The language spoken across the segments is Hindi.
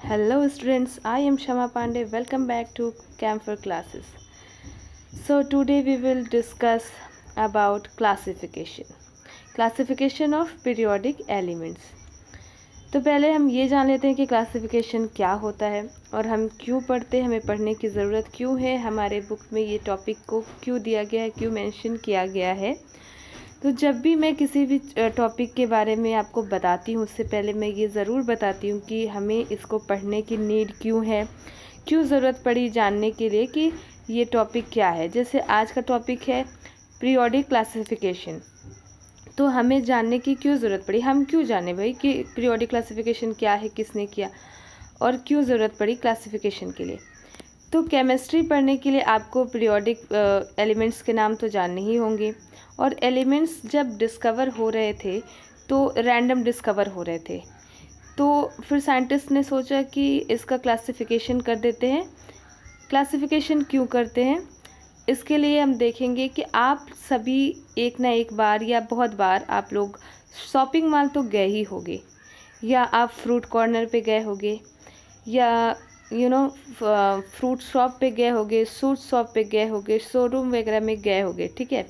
Hello students, I am Shama Pandey. Welcome back to Camphor classes. So today we will discuss about classification. Classification of periodic elements. तो पहले हम ये जान लेते हैं कि क्लासिफिकेशन क्या होता है और हम क्यों पढ़ते हैं, हमें पढ़ने की ज़रूरत क्यों है, हमारे बुक में ये टॉपिक को क्यों दिया गया है, क्यों मेंशन किया गया है। तो जब भी मैं किसी भी टॉपिक के बारे में आपको बताती हूँ उससे पहले मैं ये ज़रूर बताती हूँ कि हमें इसको पढ़ने की नीड क्यों है, क्यों ज़रूरत पड़ी जानने के लिए कि ये टॉपिक क्या है। जैसे आज का टॉपिक है पीरियोडिक क्लासिफिकेशन, तो हमें जानने की क्यों ज़रूरत पड़ी, हम क्यों जाने भाई कि पीरियोडिक क्लासिफिकेशन क्या है, किसने किया और क्यों ज़रूरत पड़ी क्लासिफिकेशन के लिए। तो केमिस्ट्री पढ़ने के लिए आपको पीरियोडिक एलिमेंट्स के नाम तो जानने ही होंगे। और एलिमेंट्स जब डिस्कवर हो रहे थे तो रैंडम डिस्कवर हो रहे थे, तो फिर साइंटिस्ट ने सोचा कि इसका क्लासिफिकेशन कर देते हैं। क्लासिफिकेशन क्यों करते हैं इसके लिए हम देखेंगे कि आप सभी एक ना एक बार या बहुत बार आप लोग शॉपिंग मॉल तो गए ही होंगे, या आप फ्रूट कॉर्नर पे गए होंगे, या फ्रूट शॉप पे गए होंगे, सूट शॉप पे गए होंगे, शोरूम वगैरह में गए होंगे। ठीक है,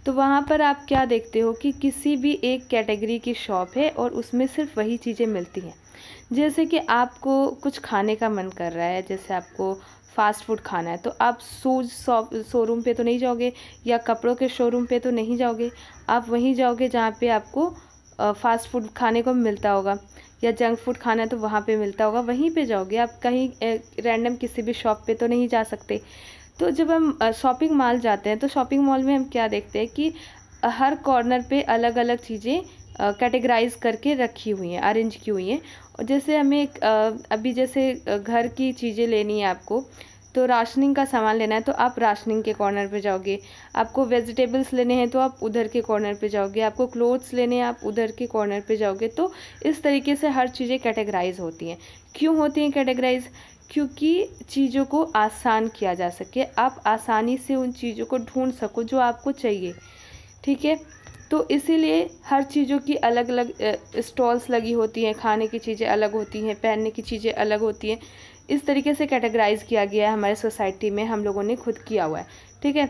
तो वहाँ पर आप क्या देखते हो कि किसी भी एक कैटेगरी की शॉप है और उसमें सिर्फ वही चीज़ें मिलती हैं। जैसे कि आपको कुछ खाने का मन कर रहा है, जैसे आपको फास्ट फूड खाना है, तो आप शूज़ शोरूम पे तो नहीं जाओगे, या कपड़ों के शोरूम पे तो नहीं जाओगे, आप वहीं जाओगे जहाँ पे आपको फास्ट फूड खाने को मिलता होगा, या जंक फूड खाना है तो वहाँ पे मिलता होगा, वहीं पे जाओगे। आप कहीं रैंडम किसी भी शॉप पे तो नहीं जा सकते। तो जब हम शॉपिंग मॉल जाते हैं तो शॉपिंग मॉल में हम क्या देखते हैं कि हर कॉर्नर पे अलग अलग चीज़ें कैटेगराइज करके रखी हुई हैं, अरेंज की हुई हैं। और जैसे हमें अभी जैसे घर की चीज़ें लेनी है आपको, तो राशनिंग का सामान लेना है तो आप राशनिंग के कॉर्नर पे जाओगे, आपको वेजिटेबल्स लेने हैं तो आप उधर के कॉर्नर पे जाओगे, आपको क्लोथ्स लेने हैं आप उधर के कॉर्नर पे जाओगे। तो इस तरीके से हर चीज़ें कैटेगराइज होती हैं। क्यों होती हैं कैटेगराइज? क्योंकि चीज़ों को आसान किया जा सके, आप आसानी से उन चीज़ों को ढूंढ सको जो आपको चाहिए। ठीक है, तो इसीलिए हर चीज़ों की अलग अलग स्टॉल्स लगी होती हैं, खाने की चीज़ें अलग होती हैं, पहनने की चीज़ें अलग होती हैं। इस तरीके से कैटेगराइज किया गया है हमारे सोसाइटी में, हम लोगों ने खुद किया हुआ है। ठीक है,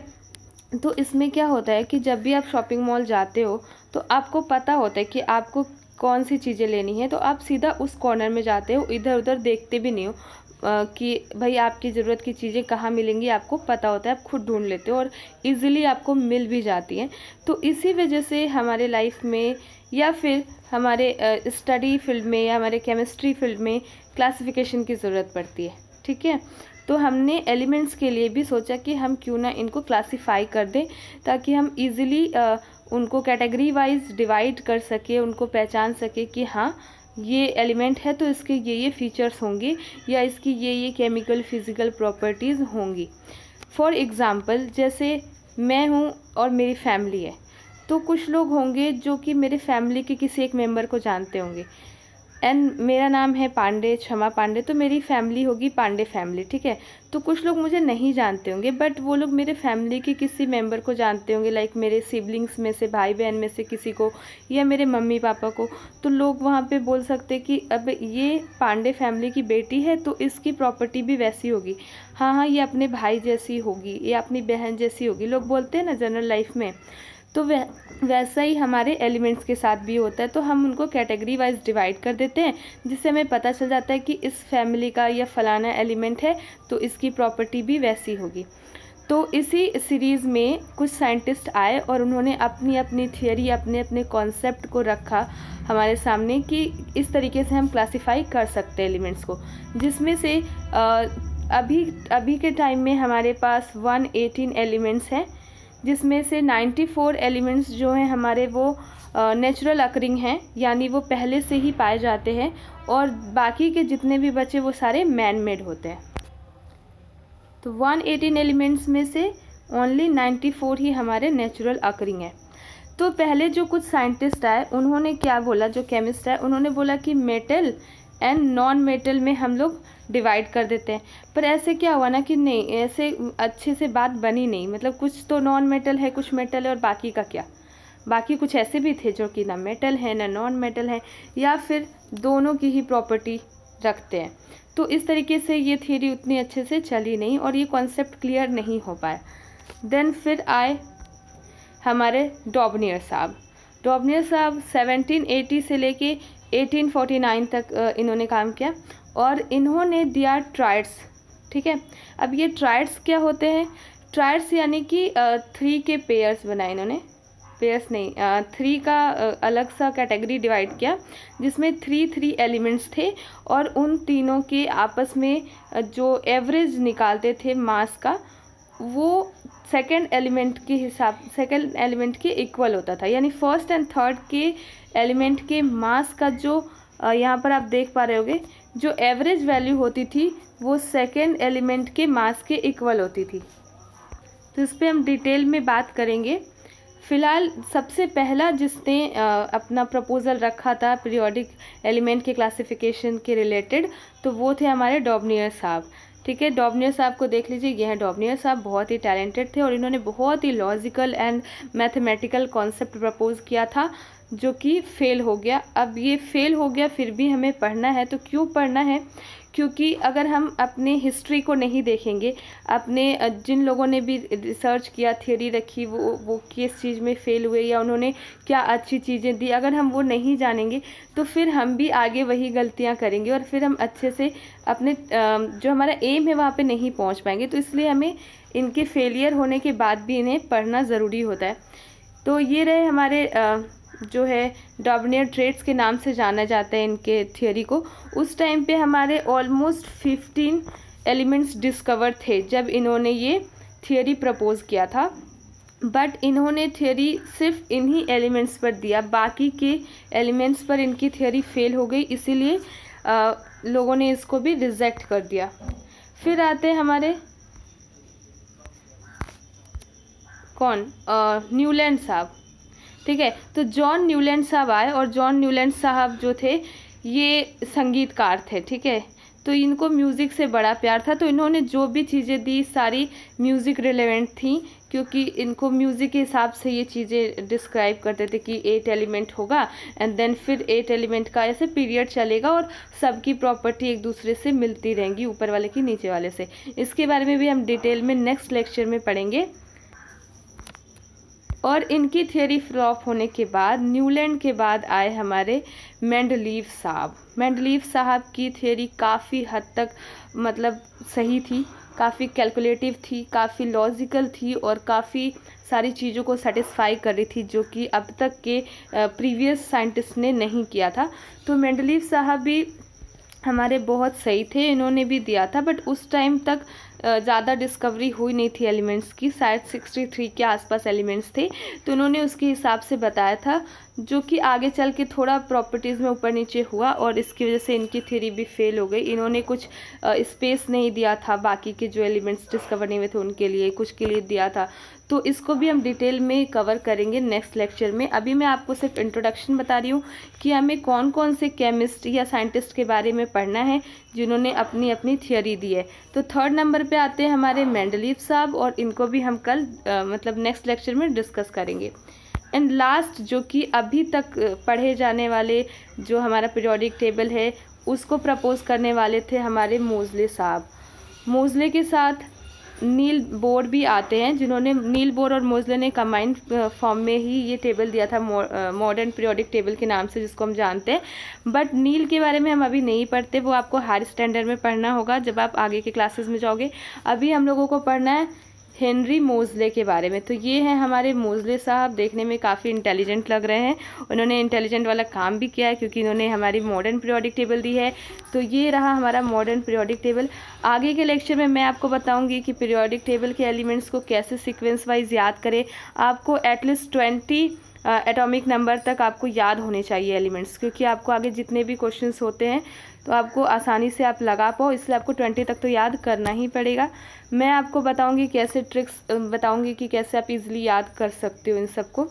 तो इसमें क्या होता है कि जब भी आप शॉपिंग मॉल जाते हो तो आपको पता होता है कि आपको कौन सी चीज़ें लेनी है, तो आप सीधा उस कॉर्नर में जाते हो, इधर उधर देखते भी नहीं हो कि भाई आपकी ज़रूरत की चीज़ें कहाँ मिलेंगी, आपको पता होता है, आप खुद ढूंढ लेते हो और इजीली आपको मिल भी जाती हैं। तो इसी वजह से हमारे लाइफ में या फिर हमारे स्टडी फील्ड में या हमारे केमिस्ट्री फील्ड में क्लासिफिकेशन की ज़रूरत पड़ती है। ठीक है, तो हमने एलिमेंट्स के लिए भी सोचा कि हम क्यों ना इनको क्लासीफाई कर दें, ताकि हम इजीली उनको कैटेगरी वाइज डिवाइड कर सके, उनको पहचान सके कि हाँ ये एलिमेंट है तो इसके ये फीचर्स होंगे, या इसकी ये केमिकल फिज़िकल प्रॉपर्टीज़ होंगी। फॉर एग्ज़ाम्पल, जैसे मैं हूँ और मेरी फैमिली है, तो कुछ लोग होंगे जो कि मेरे फैमिली के किसी एक मेंबर को जानते होंगे। एंड मेरा नाम है पांडे, क्षमा पांडे, तो मेरी फैमिली होगी पांडे फैमिली। ठीक है, तो कुछ लोग मुझे नहीं जानते होंगे बट वो लोग मेरे फैमिली के किसी मेंबर को जानते होंगे, लाइक मेरे सिबलिंग्स में से, भाई बहन में से किसी को, या मेरे मम्मी पापा को। तो लोग वहाँ पे बोल सकते कि अब ये पांडे फैमिली की बेटी है तो इसकी प्रॉपर्टी भी वैसी होगी, हाँ हाँ ये अपने भाई जैसी होगी, ये अपनी बहन जैसी होगी, लोग बोलते हैं ना जनरल लाइफ में। तो वैसा ही हमारे एलिमेंट्स के साथ भी होता है। तो हम उनको कैटेगरी वाइज डिवाइड कर देते हैं, जिससे हमें पता चल जाता है कि इस फैमिली का या फलाना एलिमेंट है तो इसकी प्रॉपर्टी भी वैसी होगी। तो इसी सीरीज़ में कुछ साइंटिस्ट आए और उन्होंने अपनी अपनी थियरी, अपने अपने कॉन्सेप्ट को रखा हमारे सामने कि इस तरीके से हम क्लासीफाई कर सकते हैं एलिमेंट्स को, जिसमें से अभी के टाइम में हमारे पास 118 एलिमेंट्स हैं, जिसमें से 94 एलिमेंट्स जो हैं हमारे वो नेचुरल अकरिंग हैं, यानी वो पहले से ही पाए जाते हैं, और बाकी के जितने भी बचे वो सारे मैन मेड होते हैं। तो 118 एलिमेंट्स में से ओनली 94 ही हमारे नेचुरल अकरिंग है। तो पहले जो कुछ साइंटिस्ट आए उन्होंने क्या बोला, जो केमिस्ट है उन्होंने बोला कि मेटल एंड नॉन मेटल में हम लोग डिवाइड कर देते हैं। पर ऐसे क्या हुआ ना कि नहीं, ऐसे अच्छे से बात बनी नहीं, मतलब कुछ तो नॉन मेटल है, कुछ मेटल है, और बाकी का क्या, बाकी कुछ ऐसे भी थे जो कि ना मेटल है ना नॉन मेटल है, या फिर दोनों की ही प्रॉपर्टी रखते हैं। तो इस तरीके से ये थियरी उतनी अच्छे से चली नहीं और ये कॉन्सेप्ट क्लियर नहीं हो पाया। देन फिर आए हमारे डॉबनियर साहब। डॉबनियर साहब 1780 से लेके 1849 तक इन्होंने काम किया और इन्होंने दिया ट्राइड्स। ठीक है, अब ये ट्राइड्स क्या होते हैं? ट्राइड्स यानी कि 3 के पेयर्स बनाए इन्होंने, पेयर्स नहीं, 3 का अलग सा कैटेगरी डिवाइड किया जिसमें 3 एलिमेंट्स थे और उन तीनों के आपस में जो एवरेज निकालते थे मास का, वो सेकेंड एलिमेंट के इक्वल होता था। यानी फर्स्ट एंड थर्ड के एलिमेंट के मास का जो यहाँ पर आप देख पा रहे होगे, जो एवरेज वैल्यू होती थी वो सेकेंड एलिमेंट के मास के इक्वल होती थी। तो इस पर हम डिटेल में बात करेंगे। फ़िलहाल सबसे पहला जिसने अपना प्रपोज़ल रखा था पीरियोडिक एलिमेंट के क्लासिफिकेशन के रिलेटेड, तो वो थे हमारे डॉबनियर साहब। ठीक है, डॉबनियर साहब को देख लीजिए, ये हैं डॉबनियर साहब। बहुत ही टैलेंटेड थे और इन्होंने बहुत ही logical and mathematical concept propose किया था जो कि फेल हो गया। अब ये फेल हो गया फिर भी हमें पढ़ना है। तो क्यों पढ़ना है? क्योंकि अगर हम अपने हिस्ट्री को नहीं देखेंगे, अपने जिन लोगों ने भी रिसर्च किया, थियरी रखी, वो किस चीज़ में फ़ेल हुए या उन्होंने क्या अच्छी चीज़ें दी, अगर हम वो नहीं जानेंगे तो फिर हम भी आगे वही गलतियां करेंगे और फिर हम अच्छे से अपने जो हमारा एम है वहाँ पे नहीं पहुँच पाएंगे। तो इसलिए हमें इनके फेलियर होने के बाद भी इन्हें पढ़ना ज़रूरी होता है। तो ये रहे हमारे जो है डॉबनियर ट्रेड्स के नाम से जाना जाता है इनके थियोरी को। उस टाइम पे हमारे ऑलमोस्ट 15 एलिमेंट्स डिस्कवर थे जब इन्होंने ये थियोरी प्रपोज किया था, बट इन्होंने थियोरी सिर्फ इन्हीं एलिमेंट्स पर दिया, बाकी के एलिमेंट्स पर इनकी थियोरी फेल हो गई, इसीलिए लोगों ने इसको भी रिजेक्ट कर दिया। फिर आते हैं हमारे न्यूलैंड साहब। ठीक है, तो जॉन न्यूलैंड साहब आए और जॉन न्यूलैंड साहब जो थे ये संगीतकार थे। ठीक है, तो इनको म्यूज़िक से बड़ा प्यार था, तो इन्होंने जो भी चीज़ें दी सारी म्यूज़िक रिलेवेंट थी, क्योंकि इनको म्यूज़िक के हिसाब से ये चीज़ें डिस्क्राइब करते थे कि 8 एलिमेंट होगा एंड देन फिर 8 एलिमेंट का ऐसे पीरियड चलेगा और सबकी प्रॉपर्टी एक दूसरे से मिलती रहेंगी, ऊपर वाले की नीचे वाले से। इसके बारे में भी हम डिटेल में नेक्स्ट लेक्चर में पढ़ेंगे। और इनकी थियोरी फ्लॉप होने के बाद न्यूलैंड के बाद आए हमारे मेंडलीव साहब। मेंडलीव साहब की थियोरी काफ़ी हद तक मतलब सही थी, काफ़ी कैलकुलेटिव थी, काफ़ी लॉजिकल थी और काफ़ी सारी चीज़ों को सेटिस्फाई कर रही थी जो कि अब तक के प्रीवियस साइंटिस्ट ने नहीं किया था। तो मेंडलीव साहब भी हमारे बहुत सही थे, इन्होंने भी दिया था, बट उस टाइम तक ज़्यादा डिस्कवरी हुई नहीं थी एलिमेंट्स की, शायद 63 के आसपास एलिमेंट्स थे। तो इन्होंने उसके हिसाब से बताया था जो कि आगे चल के थोड़ा प्रॉपर्टीज़ में ऊपर नीचे हुआ और इसकी वजह से इनकी थ्योरी भी फेल हो गई। इन्होंने कुछ स्पेस नहीं दिया था बाकी के जो एलिमेंट्स डिस्कवर नहीं हुए थे उनके लिए, कुछ के लिए दिया था। तो इसको भी हम डिटेल में कवर करेंगे नेक्स्ट लेक्चर में। अभी मैं आपको सिर्फ इंट्रोडक्शन बता रही हूँ कि हमें कौन कौन से केमिस्ट या साइंटिस्ट के बारे में पढ़ना है जिन्होंने अपनी अपनी थियोरी दी है। तो 3rd नंबर पे आते हैं हमारे मेंडलीव साहब और इनको भी हम कल मतलब नेक्स्ट लेक्चर में डिस्कस करेंगे। एंड लास्ट जो कि अभी तक पढ़े जाने वाले जो हमारा पीरियोडिक टेबल है उसको प्रपोज करने वाले थे हमारे मोज़ले साहब। मोज़ले के साथ नील बोर भी आते हैं, जिन्होंने नील बोर और मोज़ले ने कंबाइंड फॉर्म में ही ये टेबल दिया था मॉडर्न पीरियोडिक टेबल के नाम से जिसको हम जानते हैं। बट नील के बारे में हम अभी नहीं पढ़ते, वो आपको हायर स्टैंडर्ड में पढ़ना होगा जब आप आगे के क्लासेस में जाओगे। अभी हम लोगों को पढ़ना है हेनरी मोज़ले के बारे में। तो ये हैं हमारे मोज़ले साहब, देखने में काफ़ी इंटेलिजेंट लग रहे हैं। उन्होंने इंटेलिजेंट वाला काम भी किया है क्योंकि इन्होंने हमारी मॉडर्न पीरियोडिक टेबल दी है। तो ये रहा हमारा मॉडर्न पीरियोडिक टेबल। आगे के लेक्चर में मैं आपको बताऊंगी कि पीरियोडिक टेबल के एलिमेंट्स को कैसे सीक्वेंस वाइज याद करें। आपको एटलीस्ट 20 एटॉमिक नंबर तक आपको याद होने चाहिए एलिमेंट्स, क्योंकि आपको आगे जितने भी क्वेश्चंस होते हैं तो आपको आसानी से आप लगा पाओ, इसलिए आपको 20 तक तो याद करना ही पड़ेगा। मैं आपको बताऊंगी कैसे ट्रिक्स बताऊंगी कि कैसे आप इजीली याद कर सकते हो इन सबको।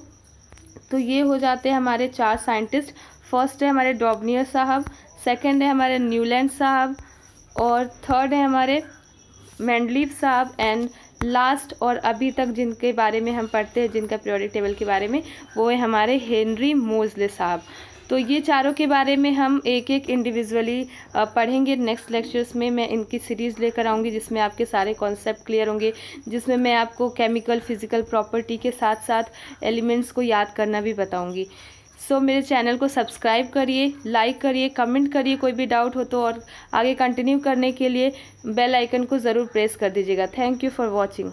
तो ये हो जाते हैं हमारे 4 साइंटिस्ट। फर्स्ट है हमारे डॉबनियर साहब, सेकंड है हमारे न्यूलैंड साहब और थर्ड है हमारे मेंडलीव साहब एंड लास्ट और अभी तक जिनके बारे में हम पढ़ते हैं जिनका पीरियोडिक टेबल के बारे में वो है हमारे हेनरी मोज़ले साहब। तो ये चारों के बारे में हम एक एक इंडिविजुअली पढ़ेंगे। नेक्स्ट लेक्चर्स में मैं इनकी सीरीज़ लेकर आऊँगी जिसमें आपके सारे कॉन्सेप्ट क्लियर होंगे, जिसमें मैं आपको केमिकल फिजिकल प्रॉपर्टी के साथ साथ एलिमेंट्स को याद करना भी बताऊँगी। सो मेरे चैनल को सब्सक्राइब करिए, लाइक करिए, कमेंट करिए कोई भी डाउट हो तो, और आगे कंटिन्यू करने के लिए बेल आइकन को ज़रूर प्रेस कर दीजिएगा। Thank you for watching.